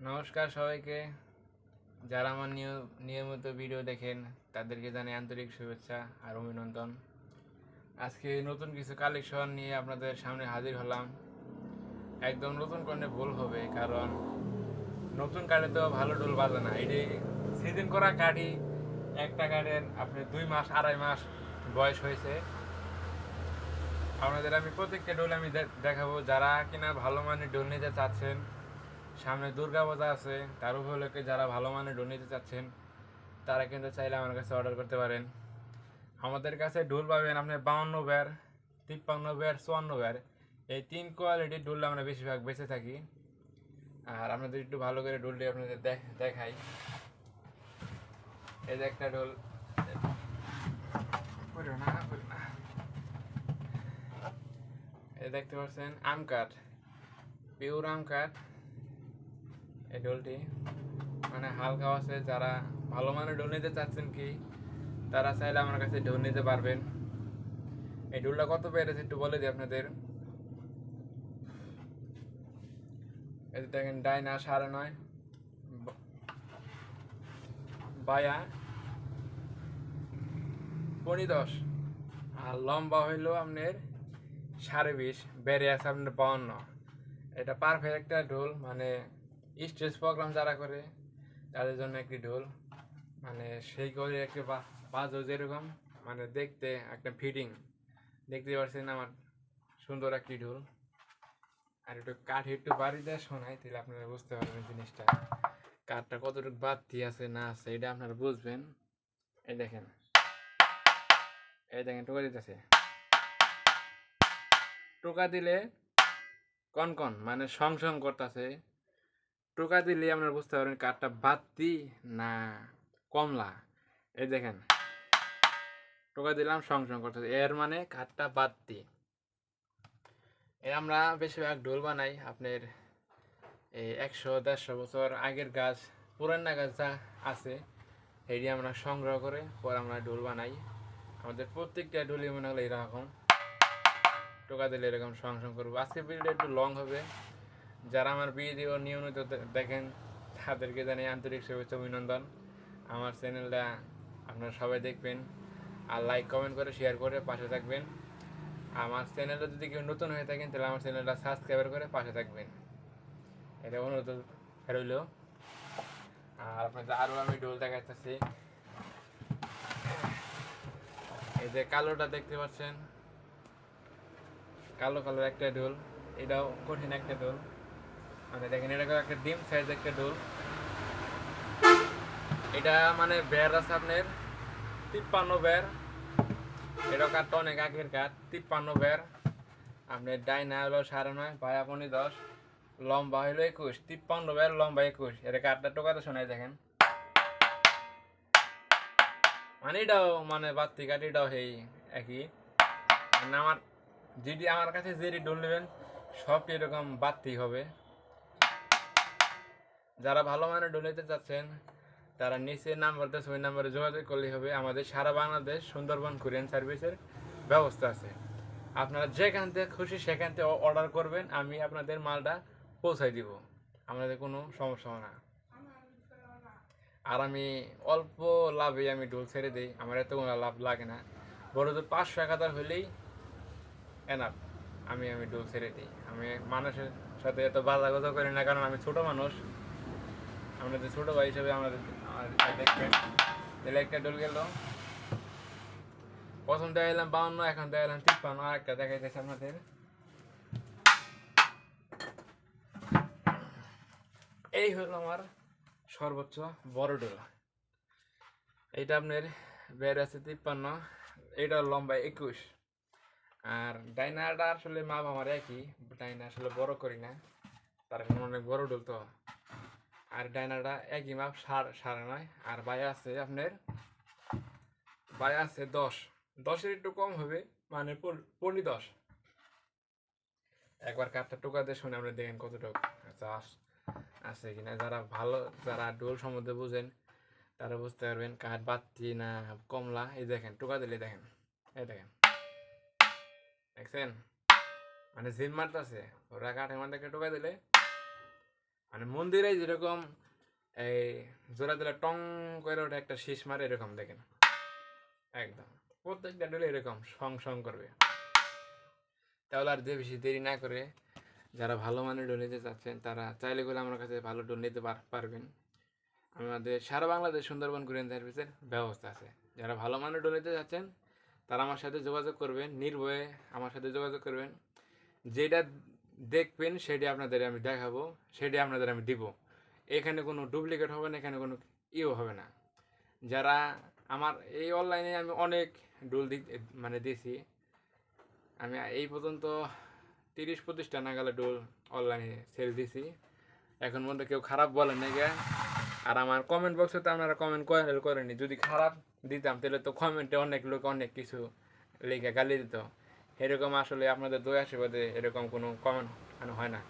নমস্কার সবাইকে। যারা আমার নিয়মিত ভিডিও দেখেন তাদেরকে জানাই আন্তরিক শুভেচ্ছা আর অভিনন্দন। আজকে নতুন কিছু কালেকশন নিয়ে আপনাদের সামনে হাজির হলাম। একদম নতুন করলে ভুল হবে, কারণ নতুন কাঠে তো ভালো ডোল বাজে না। এটি সিজন করা কাঠই। একটা কাঠের আপনি 2 মাস 2.5 মাস বয়স হয়েছে। আপনাদের আমি প্রত্যেকটা ডোল আমি দেখাবো। যারা কিনা ভালো মানের ডোল নিতে চাচ্ছেন, সামনে দুর্গা পূজা আছে, তার উপলক্ষে যারা ভালো মানের ডোল নিতে চাচ্ছেন তারা কিন্তু চাইলে আমার কাছে অর্ডার করতে পারেন। আমাদের কাছে ডোল পাবেন আপনি 52 বের, 53 বের, 54 বের, এই 3 কোয়ালিটির ডোল আমরা বেশিরভাগ বেঁচে থাকি। আর আপনাদের একটু ভালো করে ডোলটি আপনাদের দেখাই। এই যে একটা ডোল, এই দেখতে পাচ্ছেন আম কাঠ, পিওর আম কাঠ। এই ডোলটি মানে হালকা আছে। যারা ভালো মানের ডোল নিতে চাচ্ছেন কি, তারা চাইলে আমার কাছে ডোল নিতে পারবেন। এই ডোলটা কত পেরেছে একটু বলে দিই আপনাদের। এই দেখেন ডাইনা 9.5, বায়া 10.5, আর লম্বা হইলো আপনার 20.5, বেড়ে আছে আপনার 52। এটা পারফেক্ট একটা ঢোল, মানে স্টেজ প্রোগ্রাম যারা করে তাদের জন্য একটি ঢোল। মানে সেই করে একটা বাজো যেরকম, মানে দেখতে একটা ফিটিং। দেখতে পাচ্ছেন আমার সুন্দর একটি ঢোল। আর একটু কাঠি একটু বাড়িতে শোনাই, তাহলে আপনারা বুঝতে পারবেন জিনিসটা কাঠটা কতটুকু বাড়তি আছে না আছে, এটা আপনারা বুঝবেন। এই দেখেন, এই দেখেন টোকা দিতেছে। টোকা দিলে কন কন মানে সং সং করতেছে। টোকা দিলে আপনারা বুঝতে পারবেন কাঠটা বাড়তি না কমলা। এই দেখেন টোকা দিলাম, সং সং করতেছে, এর মানে কাঠটা বাড়তি। এ আমরা বেশিরভাগ ঢোল বানাই আপনার এই 100-150 বছর আগের গাছ, পুরানা গাছ যা আছে এটি আমরা সংগ্রহ করে পরে আমরা ঢোল বানাই। আমাদের প্রত্যেকটা ঢোলই মনে হলো এরকম টোকা দিলে এরকম সং সং করবো। আজকে ভিডিওটা একটু লং হবে। যারা আমার ভিডিও নিয়মিত দেখেন তাদেরকে জানাই আন্তরিক শুভেচ্ছা অভিনন্দন। আমার চ্যানেলটা আপনারা সবাই দেখবেন, আর লাইক কমেন্ট করে শেয়ার করে পাশে থাকবেন। আমার চ্যানেলটা যদি কেউ নতুন হয়ে থাকেন তাহলে আমার চ্যানেলটা সাবস্ক্রাইব করে পাশে থাকবেন, এটা অনুরোধ রইল। আর আপনাদের আরও আমি ঢোল দেখাচ্ছি। এই যে কালোটা দেখতে পাচ্ছেন, কালো কালো একটা ঢোল, এটাও কঠিন একটা ঢোল। মানে দেখেন এটা একটা ডিম সাইজ একটা ঢোল। এটা মানে বের আছে আপনার 53 বের। এটা কাঠটা অনেক আগের কাঠ, 53 বের। আপনার ডাইনা হলো 9.5, বায়া 10, লম্বা হইলো 21, 53 বের, লম্বা 21। এটা কাঠটা টোকাতে শোনাই দেখেন। মানে এটাও মানে বাড়তি কাঠ, এটাও সেই একই। মানে আমার যেটি আমার কাছে যেটি ডোল নেবেন সবটি এরকম বাড়তি হবে। যারা ভালো মানের ডোল নিতে চাচ্ছেন তারা নিচে নাম্বার দেয়, ওই নাম্বারে যোগাযোগ করলেই হবে। আমাদের সারা বাংলাদেশ সুন্দরবন কুরিয়ার সার্ভিসের ব্যবস্থা আছে। আপনারা যেখান থেকে খুশি সেখান থেকে অর্ডার করবেন, আমি আপনাদের মালটা পৌঁছাই দিব, আমাদের কোনো সমস্যা হয় না। আর আমি অল্প লাভে আমি ডোল ছেড়ে দিই, আমার এত কোনো লাভ লাগে না। বড় তো 500-1000 হলেই এনাফ। আমি ডোল ছেড়ে দিই। আমি মানুষের সাথে এত বাজা গজা করি না, কারণ আমি ছোট মানুষ। আপনাদের ছোট ভাই হিসেবে আমাদের দেখবেন। তাহলে একটা ডোল গেল, প্রথম দেখাইলাম 52, এখন দেখাইলাম 53, আর একটা দেখাইতেছে আপনাদের। এই হলো আমার সর্বোচ্চ বড় ডোল। এইটা আপনার বের আছে 53, এইটা লম্বা 21। আর ডাইনাটা আসলে মাপ আমার একই, ডাইনা আসলে বড় করি না, তার কারণ অনেক বড় ডোল তো। আর ডাইনাটা একই মাপ 9.5। আর বায়া আছে 10, 10-এর একটু কম হবে, মানে 10। একবার কাঠটা টোকা দিয়ে শুনে আপনি দেখেন কতটুকু চাষ আছে কিনা। যারা ডোল সম্বন্ধে বুঝেন তারা বুঝতে পারবেন কাঠ বাড়তি না কমলা। এই দেখেন টোকা দিলে দেখেন, এই দেখেন, দেখছেন মানে জিম মারতেছে ওরা কাঠের মধ্যে টোকা দিলে মানে মন্দিরে যেরকম এই জোড়া দিলে টং করে ওটা একটা শীষ মারে, এরকম দেখেন একদম প্রত্যেকটা ডোলে এরকম সং সং করবে। তাহলে আর যে বেশি দেরি না করে যারা ভালো মানের ডোল নিতে চাচ্ছেন তারা চাইলে করে আমার কাছে ভালো ডোল নিতে পারবেন। আমাদের সারা বাংলাদেশ সুন্দরবন কুরিয়ার সার্ভিসের ব্যবস্থা আছে। যারা ভালো মানের ডোল নিতে চাচ্ছেন তারা আমার সাথে যোগাযোগ করবেন, নির্ভয়ে আমার সাথে যোগাযোগ করবেন। যেটা দেখবেন সেটা আপনাদের আমি দেখাবো, সেটা আপনাদের আমি দিব। এখানে কোনো ডুপ্লিকেট হবে না, এখানে কোনো ইও হবে না। যারা আমার এই অনলাইনে আমি অনেক ডোল মানে দিয়েছি, আমি এই পর্যন্ত 30-25টা নাগালে ডোল অনলাইনে সেল দিছি, এখন পর্যন্ত কেউ খারাপ বলেন না গে। আর আমার কমেন্ট বক্সে তো আপনারা কমেন্ট করেনি, যদি খারাপ দিতাম তাহলে তো কমেন্টে অনেক লোক অনেক কিছু লেখা গালি দিত। এরকম আসলে আপনাদের দয়া আশীর্বাদে এরকম কোনো কমেন্ট মানে হয় না,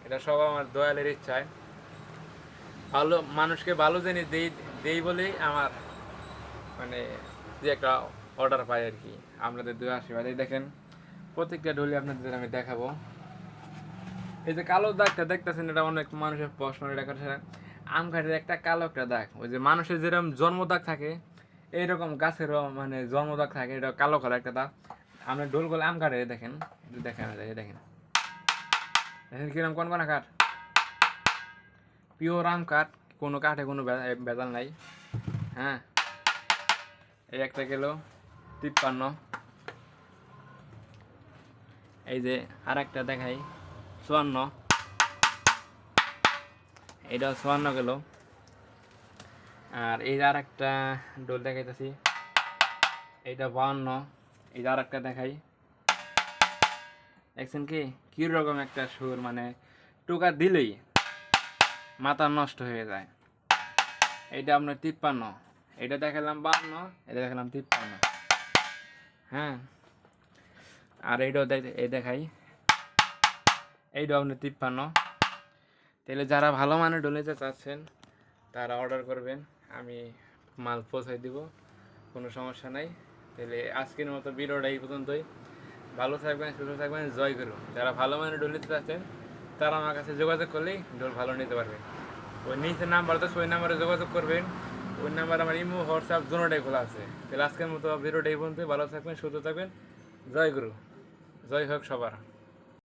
এটা সব আমার দয়ালের ইচ্ছায়। ভালো মানুষকে ভালো জিনিস দেই বলেই আমার মানে যে একটা অর্ডার পাই আর কি, আপনাদের দয়া আশীর্বাদে। দেখেন প্রত্যেকটা ডোলি আপনাদের আমি দেখাবো। এই যে কালো দাগটা দেখতেছেন, এটা অনেক মানুষের প্রশ্ন, এটা আম কাঠের একটা কালো একটা দাগ, ওই যে মানুষের যেরকম জন্ম দাগ থাকে এইরকম গাছেরও মানে জন্ম দাগ থাকে, এটা কালো কালো একটা দাগ। আমরা ডোল করলে আম কাঠে দেখেন, দেখেন দেখেন দেখেন কিরকম কোন কোন কাঠ, পিওর আম কাঠ, কোনো কাঠে কোনো ভেজাল নাই। হ্যাঁ, এই একটা গেল 53। এই যে আর একটা দেখাই 54, এইটা 54 গেল। আর এই আর একটা ডোল দেখাইতেছি, এইটা 52। এই আর একটা দেখাই, দেখছেন কি কিরকম একটা সুর, মানে টোকা দিলেই মাথা নষ্ট হয়ে যায়। এইটা আপনার 53, এটা দেখালাম 52, এটা দেখালাম 53। হ্যাঁ, আর এইটাও দেখাই, এইটাও আপনার 53। তাহলে যারা ভালো মানের ডোল নিতে চাচ্ছেন তারা অর্ডার করবেন, আমি মাল পৌঁছাই দিব, কোনো সমস্যা নাই। তাহলে আজকের মতো ভিডিওটা এই পর্যন্তই। ভালো থাকবেন, সুস্থ থাকবেন, জয় করুন। যারা ভালো মানের ডোল নিতে চাচ্ছেন তারা আমার কাছে যোগাযোগ করলেই ডোল ভালো নিতে পারবেন। ওই নিচে নাম্বার তো ওই নাম্বারে যোগাযোগ করবেন, ওই নাম্বার আমার ইমো হোয়াটসঅ্যাপ দুটোটাই খোলা আছে। তাহলে আজকের মতো ভিডিওটা এই পর্যন্তই। ভালো থাকবেন, সুস্থ থাকবেন, জয় গুরু, জয় হোক সবার।